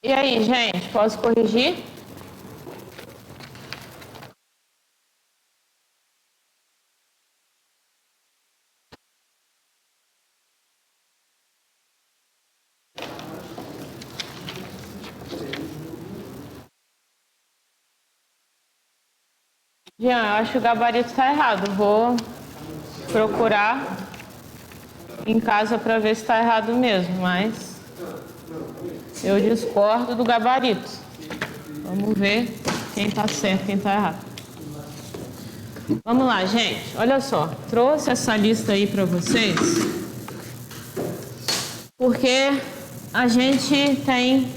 E aí, gente, posso corrigir? Jean, eu acho que o gabarito está errado. Vou procurar em casa para ver se está errado mesmo, mas eu discordo do gabarito. Vamos ver quem está certo, quem está errado. Vamos lá, gente. Olha só, trouxe essa lista aí para vocês porque a gente tem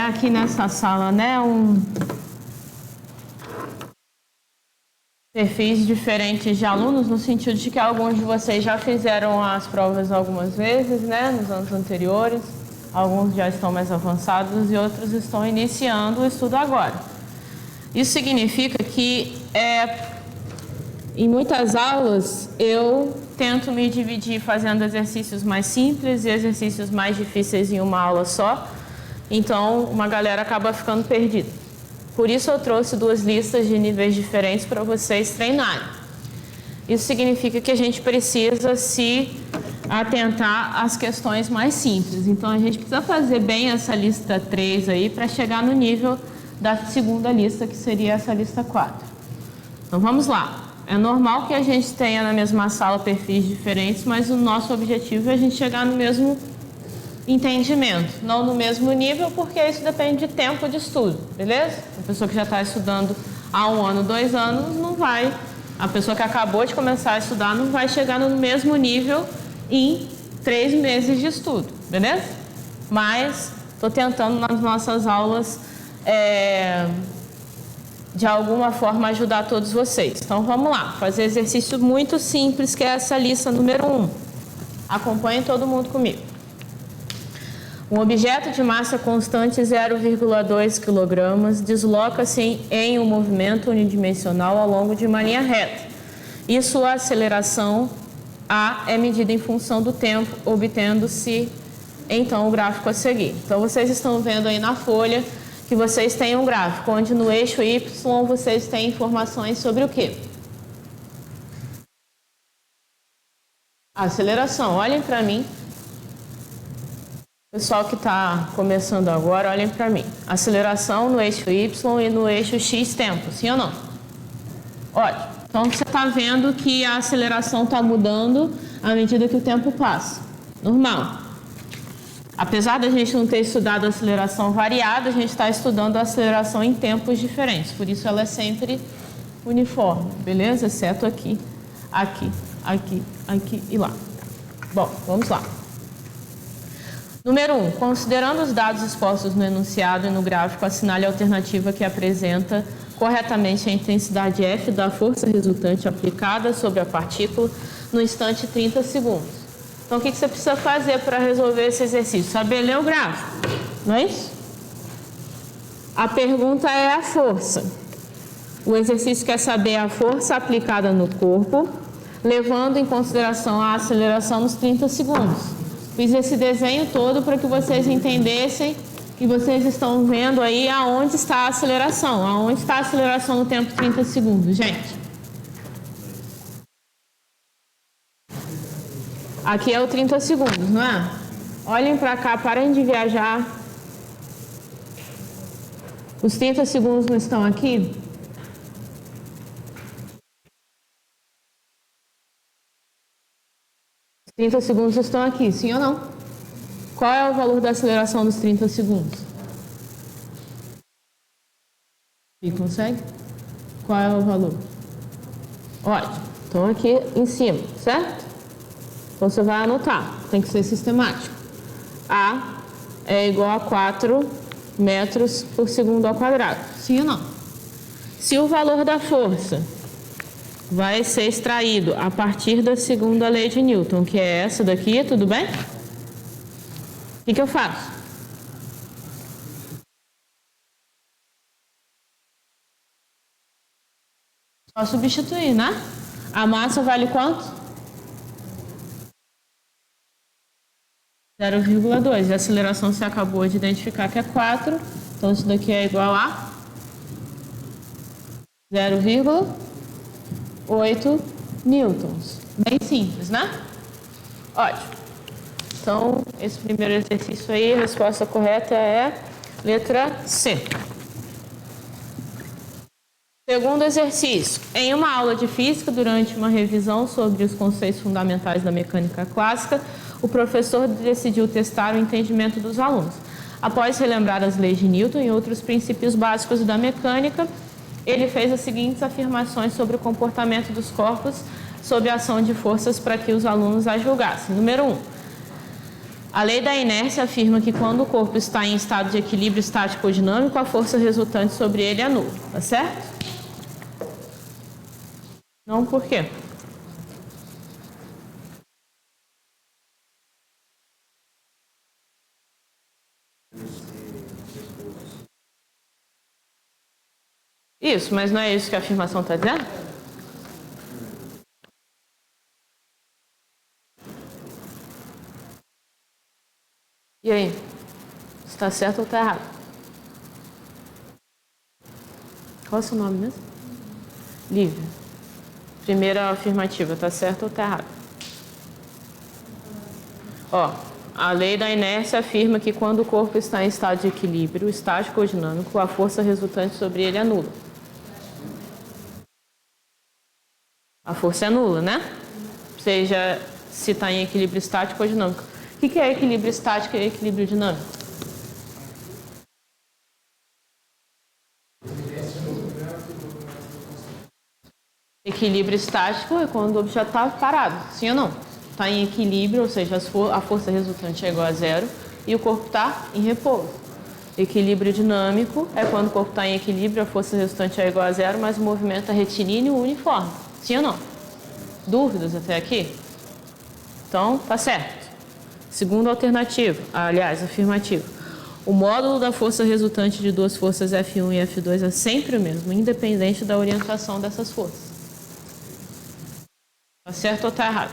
aqui nessa sala, né, perfis diferentes de alunos, no sentido de que alguns de vocês já fizeram as provas algumas vezes, né, nos anos anteriores, alguns já estão mais avançados e outros estão iniciando o estudo agora. Isso significa que em muitas aulas eu tento me dividir fazendo exercícios mais simples e exercícios mais difíceis em uma aula só, então uma galera acaba ficando perdida. Por isso eu trouxe duas listas de níveis diferentes para vocês treinarem. Isso significa que a gente precisa se atentar às questões mais simples. Então a gente precisa fazer bem essa lista 3 aí para chegar no nível da segunda lista, que seria essa lista 4. Então vamos lá. É normal que a gente tenha na mesma sala perfis diferentes, mas o nosso objetivo é a gente chegar no mesmo entendimento, não no mesmo nível, porque isso depende de tempo de estudo, beleza? A pessoa que já está estudando há 1 ano, 2 anos, não vai. A pessoa que acabou de começar a estudar não vai chegar no mesmo nível em 3 meses de estudo, beleza? Mas estou tentando nas nossas aulas de alguma forma ajudar todos vocês. Então vamos lá, fazer exercício muito simples, que é essa lista número 1. Acompanhe todo mundo comigo. Um objeto de massa constante 0,2 kg desloca-se em um movimento unidimensional ao longo de uma linha reta. E sua aceleração A é medida em função do tempo, obtendo-se então o gráfico a seguir. Então vocês estão vendo aí na folha que vocês têm um gráfico, onde no eixo Y vocês têm informações sobre o quê? Aceleração. Olhem para mim. Pessoal que está começando agora, olhem para mim. Aceleração no eixo Y e no eixo X tempo, sim ou não? Olha, então você está vendo que a aceleração está mudando à medida que o tempo passa. Normal. Apesar da gente não ter estudado a aceleração variada, a gente está estudando a aceleração em tempos diferentes. Por isso ela é sempre uniforme, beleza? Exceto aqui, aqui, aqui, aqui e lá. Bom, vamos lá. Número 1. Considerando os dados expostos no enunciado e no gráfico, assinale a alternativa que apresenta corretamente a intensidade F da força resultante aplicada sobre a partícula no instante 30 segundos. Então, o que você precisa fazer para resolver esse exercício? Saber ler o gráfico, não é isso? A pergunta é a força. O exercício quer saber a força aplicada no corpo, levando em consideração a aceleração nos 30 segundos. Fiz esse desenho todo para que vocês entendessem que vocês estão vendo aí aonde está a aceleração. Aonde está a aceleração no tempo 30 segundos, gente? Aqui é o 30 segundos, não é? Olhem para cá, parem de viajar. Os 30 segundos não estão aqui? Os 30 segundos estão aqui, sim ou não? Qual é o valor da aceleração dos 30 segundos? E consegue? Qual é o valor? Ótimo. Então aqui em cima, certo? Então você vai anotar, tem que ser sistemático. A é igual a 4 metros por segundo ao quadrado, sim ou não? Se o valor da força vai ser extraído a partir da segunda lei de Newton, que é essa daqui, tudo bem? O que eu faço? Só substituir, né? A massa vale quanto? 0,2. E a aceleração você acabou de identificar que é 4. Então isso daqui é igual a 0,8 newtons. Bem simples, né? Ótimo. Então, esse primeiro exercício aí, a resposta correta é letra C. Segundo exercício. Em uma aula de física, durante uma revisão sobre os conceitos fundamentais da mecânica clássica, o professor decidiu testar o entendimento dos alunos. Após relembrar as leis de Newton e outros princípios básicos da mecânica, ele fez as seguintes afirmações sobre o comportamento dos corpos sob a ação de forças para que os alunos a julgassem. Número 1. A lei da inércia afirma que quando o corpo está em estado de equilíbrio estático ou dinâmico, a força resultante sobre ele é nula. Tá certo? Não, por quê? Isso, mas não é isso que a afirmação está dizendo? E aí? Está certo ou está errado? Qual é o seu nome mesmo? Lívia. Primeira afirmativa, está certo ou está errado? Ó, a lei da inércia afirma que quando o corpo está em estado de equilíbrio, estático ou dinâmico, a força resultante sobre ele é nula. A força é nula, né? Seja se está em equilíbrio estático ou dinâmico. O que é equilíbrio estático e equilíbrio dinâmico? Equilíbrio estático é quando o objeto está parado, sim ou não? Está em equilíbrio, ou seja, a força resultante é igual a zero e o corpo está em repouso. Equilíbrio dinâmico é quando o corpo está em equilíbrio, a força resultante é igual a zero, mas o movimento é retilíneo uniforme, sim ou não? Dúvidas até aqui? Então, tá certo. Segunda alternativa, aliás, afirmativa. O módulo da força resultante de duas forças F1 e F2 é sempre o mesmo, independente da orientação dessas forças. Tá certo ou tá errado?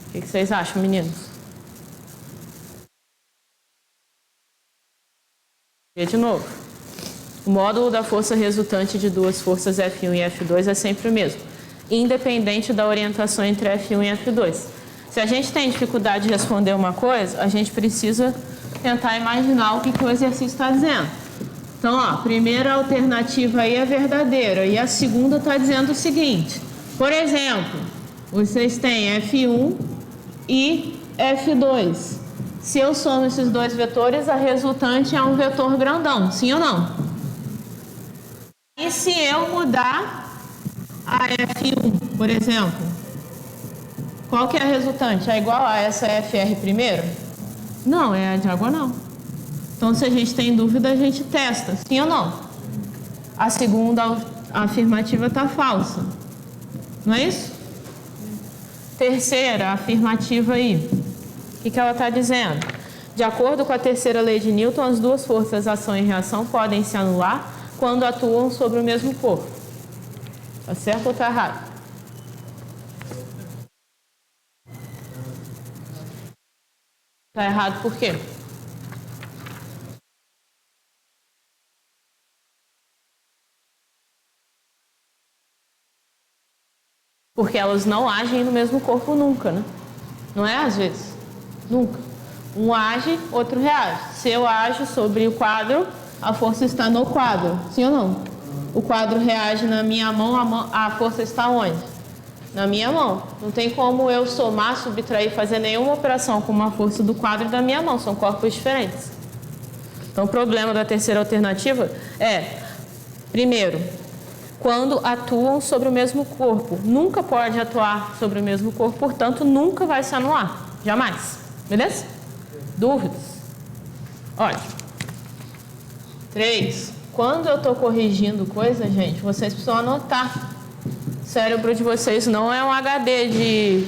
O que vocês acham, meninos? E de novo. O módulo da força resultante de duas forças F1 e F2 é sempre o mesmo, independente da orientação entre F1 e F2. Se a gente tem dificuldade de responder uma coisa, a gente precisa tentar imaginar o que o exercício está dizendo. Então, ó, a primeira alternativa aí é verdadeira e a segunda está dizendo o seguinte. Por exemplo, vocês têm F1 e F2. Se eu somo esses dois vetores, a resultante é um vetor grandão, sim ou não? E se eu mudar a F1, por exemplo, qual que é a resultante? É igual a essa FR primeiro? Não, é a diagonal. Então, se a gente tem dúvida, a gente testa, sim ou não? A segunda afirmativa está falsa. Não é isso? Terceira afirmativa aí. O que ela está dizendo? De acordo com a terceira lei de Newton, as duas forças ação e reação podem se anular quando atuam sobre o mesmo corpo. Tá certo ou tá errado? Tá errado por quê? Porque elas não agem no mesmo corpo nunca, né? Não é às vezes? Nunca. Um age, outro reage. Se eu ajo sobre o quadro, a força está no quadro. Sim ou não? O quadro reage na minha mão, a força está onde? Na minha mão. Não tem como eu somar, subtrair, fazer nenhuma operação com uma força do quadro e da minha mão. São corpos diferentes. Então, o problema da terceira alternativa é, primeiro, quando atuam sobre o mesmo corpo. Nunca pode atuar sobre o mesmo corpo, portanto, nunca vai se anular. Jamais. Beleza? Dúvidas? Olha. 3. Quando eu estou corrigindo coisa, gente, vocês precisam anotar. O cérebro de vocês não é um HD de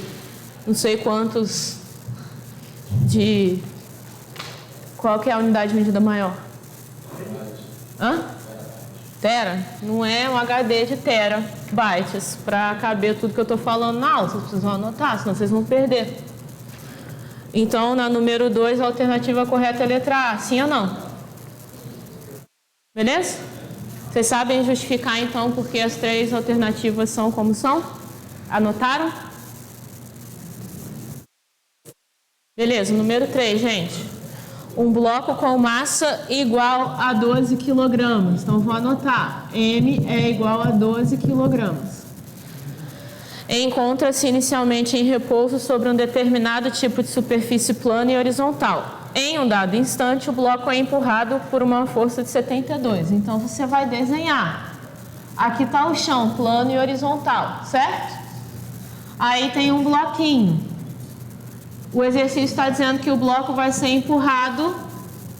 não sei quantos de... Qual que é a unidade de medida maior? Hã? Tera? Não é um HD de terabytes para caber tudo que eu estou falando na aula. Vocês precisam anotar, senão vocês vão perder. Então, na número 2, a alternativa correta é a letra A. Sim ou não? Beleza? Vocês sabem justificar, então, porque as 3 alternativas são como são? Anotaram? Beleza, número 3, gente. Um bloco com massa igual a 12 kg. Então, vou anotar. M é igual a 12 kg. Encontra-se inicialmente em repouso sobre um determinado tipo de superfície plana e horizontal. Em um dado instante, o bloco é empurrado por uma força de 72. Então, você vai desenhar. Aqui está o chão, plano e horizontal, certo? Aí tem um bloquinho. O exercício está dizendo que o bloco vai ser empurrado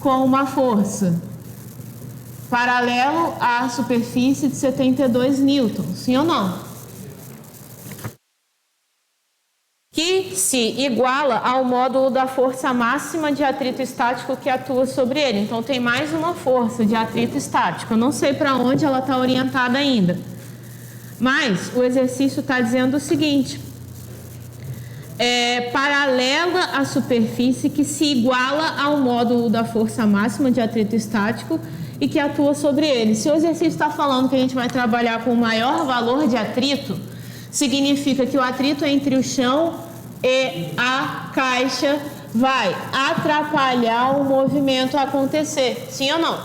com uma força paralelo à superfície de 72 newtons. Sim ou não? Que se iguala ao módulo da força máxima de atrito estático que atua sobre ele. Então, tem mais uma força de atrito estático. Eu não sei para onde ela está orientada ainda. Mas o exercício está dizendo o seguinte: paralela à superfície que se iguala ao módulo da força máxima de atrito estático e que atua sobre ele. Se o exercício está falando que a gente vai trabalhar com o maior valor de atrito, significa que o atrito entre o chão e a caixa vai atrapalhar o movimento acontecer. Sim ou não?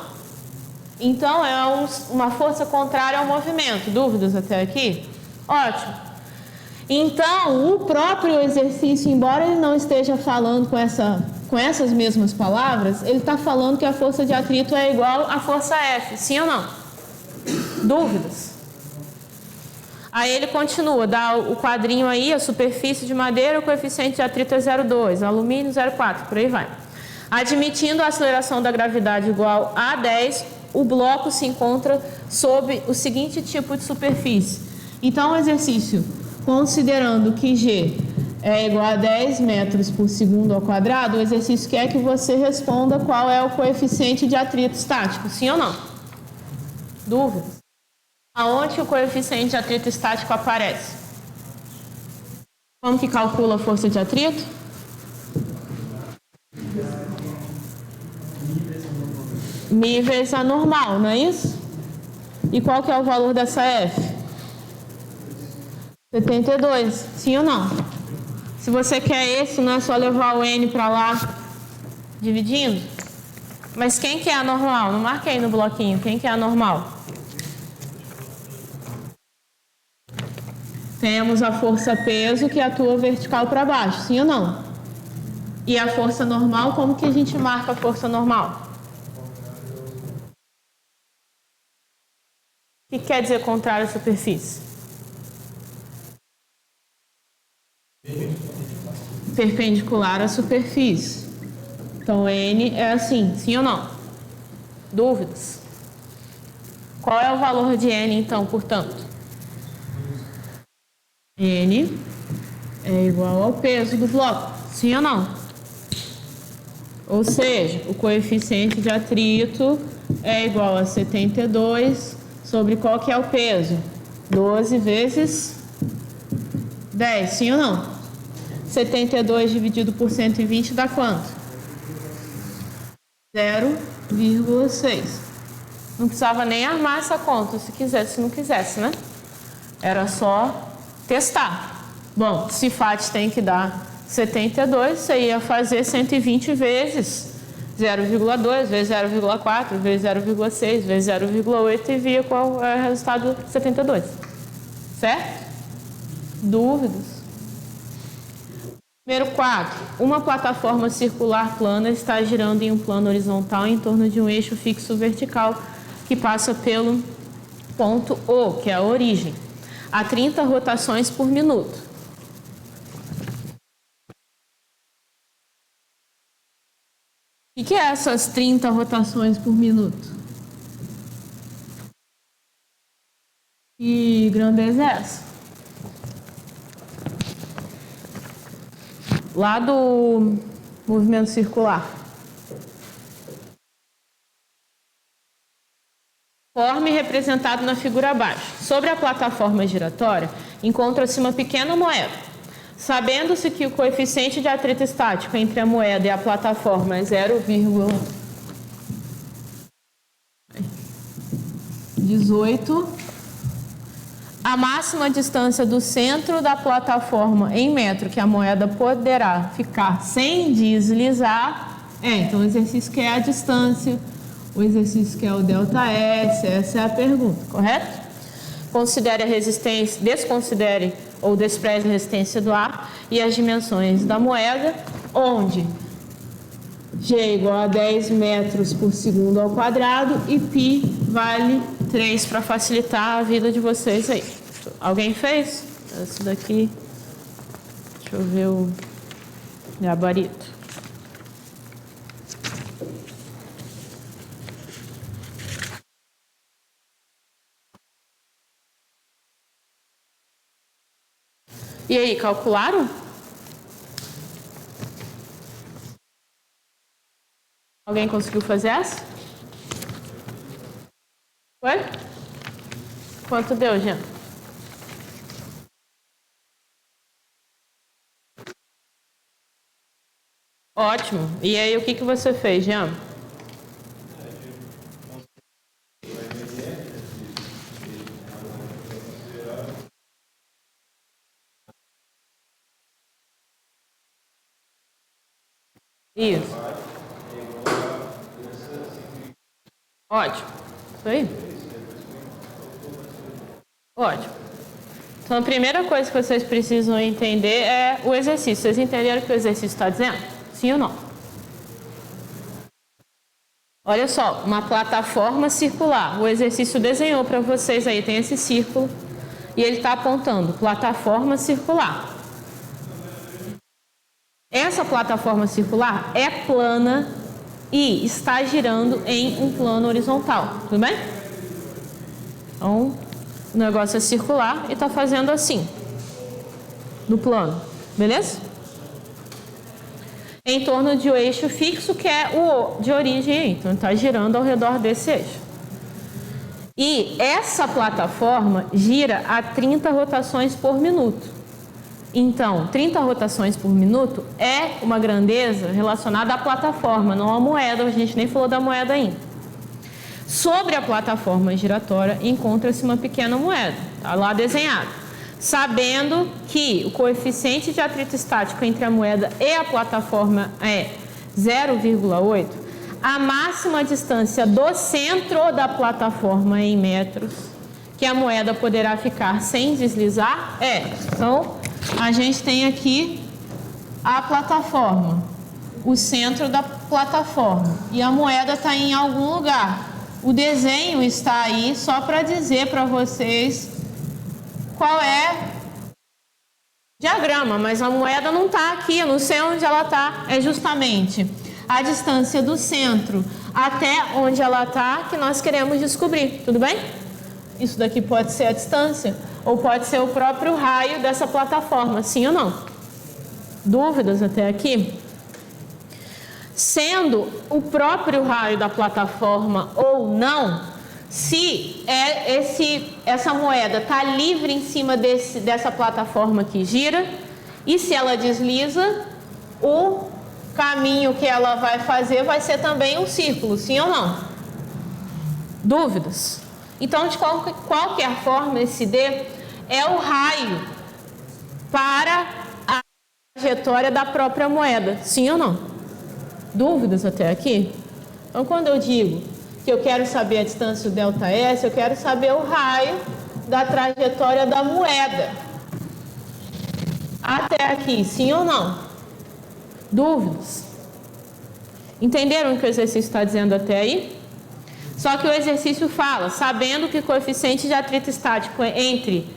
Então, é uma força contrária ao movimento. Dúvidas até aqui? Ótimo. Então, o próprio exercício, embora ele não esteja falando com essas mesmas palavras, ele está falando que a força de atrito é igual à força F. Sim ou não? Dúvidas? Aí ele continua, dá o quadrinho aí, a superfície de madeira, o coeficiente de atrito é 0,2, alumínio 0,4, por aí vai. Admitindo a aceleração da gravidade igual a 10, o bloco se encontra sob o seguinte tipo de superfície. Então, o exercício, considerando que G é igual a 10 metros por segundo ao quadrado, o exercício quer que você responda qual é o coeficiente de atrito estático, sim ou não? Dúvidas? Aonde o coeficiente de atrito estático aparece? Como que calcula a força de atrito? Mi vezes a normal, não é isso? E qual que é o valor dessa F? 72, sim ou não? Se você quer esse, não é só levar o N para lá dividindo? Mas quem que é a normal? Não marquei no bloquinho. Quem que é a normal? Temos a força peso que atua vertical para baixo, sim ou não? E a força normal, como que a gente marca a força normal? O que quer dizer contrário à superfície? Perpendicular à superfície. Então, N é assim, sim ou não? Dúvidas? Qual é o valor de N, então, portanto? N é igual ao peso do bloco, sim ou não? Ou seja, o coeficiente de atrito é igual a 72 sobre qual que é o peso? 12 vezes 10, sim ou não? 72 dividido por 120 dá quanto? 0,6. Não precisava nem armar essa conta, se quisesse, se não quisesse, né? Era só testar. Bom, se FAT tem que dar 72, você ia fazer 120 vezes 0,2, vezes 0,4, vezes 0,6, vezes 0,8 e via qual é o resultado 72. Certo? Dúvidas? Número 4. Uma plataforma circular plana está girando em um plano horizontal em torno de um eixo fixo vertical que passa pelo ponto O, que é a origem, a 30 rotações por minuto. O que é essas 30 rotações por minuto? Que grandeza é essa? Lá do movimento circular. Conforme representado na figura abaixo. Sobre a plataforma giratória, encontra-se uma pequena moeda. Sabendo-se que o coeficiente de atrito estático entre a moeda e a plataforma é 0,18, a máxima distância do centro da plataforma em metro que a moeda poderá ficar sem deslizar então o exercício que é a distância, o exercício que é o ΔS, essa é a pergunta, correto? Considere a resistência, desconsidere ou despreze a resistência do ar e as dimensões da moeda, onde G é igual a 10 metros por segundo ao quadrado e π vale 3 para facilitar a vida de vocês aí. Alguém fez? Esse daqui, deixa eu ver o gabarito. E aí, calcularam? Alguém conseguiu fazer essa? Foi? Quanto deu, Jean? Ótimo. E aí, o que você fez, Jean? Isso. Ótimo. Isso aí. Ótimo. Então, a primeira coisa que vocês precisam entender é o exercício. Vocês entenderam o que o exercício está dizendo? Sim ou não? Olha só, uma plataforma circular. O exercício desenhou para vocês aí, tem esse círculo. E ele está apontando plataforma circular. Essa plataforma circular é plana e está girando em um plano horizontal, tudo bem? Então, o negócio é circular e está fazendo assim, no plano, beleza? Em torno de um eixo fixo, que é o de origem, então está girando ao redor desse eixo. E essa plataforma gira a 30 rotações por minuto. Então, 30 rotações por minuto é uma grandeza relacionada à plataforma, não à moeda. A gente nem falou da moeda ainda. Sobre a plataforma giratória, encontra-se uma pequena moeda. Está lá desenhado. Sabendo que o coeficiente de atrito estático entre a moeda e a plataforma é 0,8, a máxima distância do centro da plataforma em metros que a moeda poderá ficar sem deslizar Então, a gente tem aqui a plataforma, o centro da plataforma, e a moeda está em algum lugar. O desenho está aí só para dizer para vocês qual é o diagrama, mas a moeda não está aqui, eu não sei onde ela está, é justamente a distância do centro até onde ela está que nós queremos descobrir, tudo bem? Isso daqui pode ser a distância ou pode ser o próprio raio dessa plataforma, sim ou não? Dúvidas até aqui? Sendo o próprio raio da plataforma ou não, se essa moeda está livre em cima dessa plataforma que gira, e se ela desliza, o caminho que ela vai fazer vai ser também um círculo, sim ou não? Dúvidas? Então, de qualquer forma, esse D é o raio para a trajetória da própria moeda. Sim ou não? Dúvidas até aqui? Então, quando eu digo que eu quero saber a distância do ΔS, eu quero saber o raio da trajetória da moeda. Até aqui, sim ou não? Dúvidas? Entenderam o que o exercício está dizendo até aí? Só que o exercício fala, sabendo que o coeficiente de atrito estático entre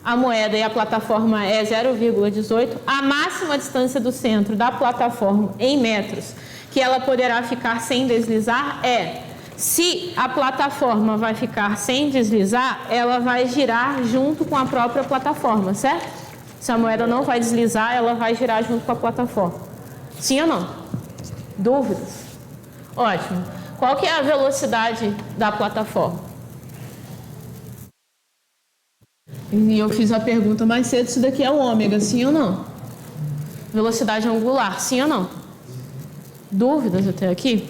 a moeda e a plataforma é 0,18, a máxima distância do centro da plataforma em metros que ela poderá ficar sem deslizar é, se a plataforma vai ficar sem deslizar, ela vai girar junto com a própria plataforma, certo? Se a moeda não vai deslizar, ela vai girar junto com a plataforma. Sim ou não? Dúvidas? Ótimo. Qual que é a velocidade da plataforma? E eu fiz a pergunta mais cedo, isso daqui é o ômega, sim ou não? Velocidade angular, sim ou não? Dúvidas até aqui?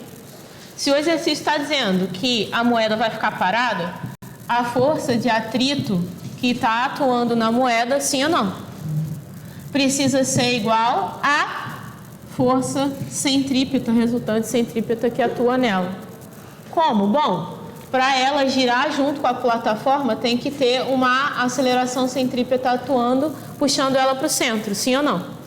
Se o exercício está dizendo que a moeda vai ficar parada, a força de atrito que está atuando na moeda, sim ou não? Precisa ser igual à força centrípeta, resultante centrípeta que atua nela. Como? Bom, para ela girar junto com a plataforma, tem que ter uma aceleração centrípeta atuando, puxando ela para o centro, sim ou não?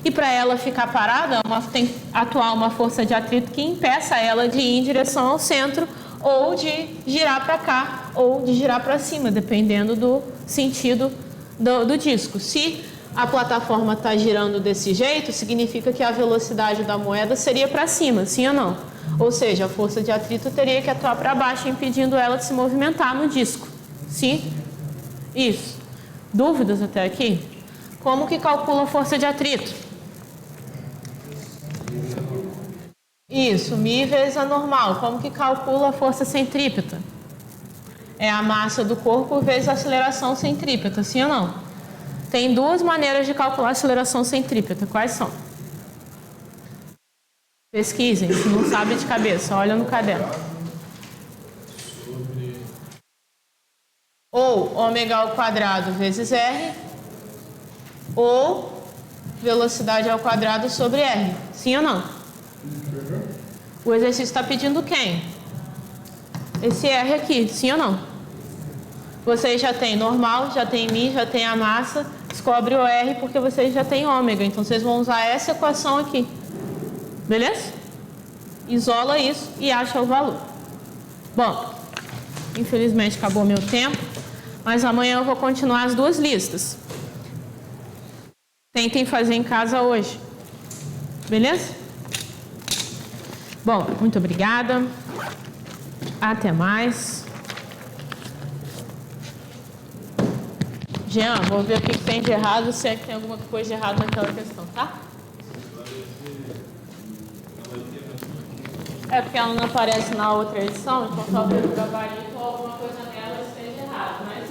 E para ela ficar parada, tem que atuar uma força de atrito que impeça ela de ir em direção ao centro, ou de girar para cá, ou de girar para cima, dependendo do sentido do disco. Se a plataforma está girando desse jeito, significa que a velocidade da moeda seria para cima, sim ou não? Ou seja, a força de atrito teria que atuar para baixo, impedindo ela de se movimentar no disco. Sim? Isso. Dúvidas até aqui? Como que calcula a força de atrito? Isso, μ vezes a normal. Como que calcula a força centrípeta? É a massa do corpo vezes a aceleração centrípeta, sim ou não? Tem duas maneiras de calcular a aceleração centrípeta. Quais são? Pesquisem, se não sabe de cabeça, olha no caderno. Ou ômega ao quadrado vezes R, ou velocidade ao quadrado sobre R. Sim ou não? O exercício está pedindo quem? Esse R aqui, sim ou não? Vocês já têm normal, já tem μ, já tem a massa, descobre o R porque vocês já têm ômega. Então vocês vão usar essa equação aqui. Beleza? Isola isso e acha o valor. Bom, infelizmente acabou meu tempo, mas amanhã eu vou continuar as duas listas. Tentem fazer em casa hoje. Beleza? Bom, muito obrigada. Até mais. Jean, vou ver o que tem de errado, se é que tem alguma coisa de errado naquela questão, tá? É porque ela não aparece na outra edição, então talvez o gabarito ou alguma coisa nela esteja errada, né?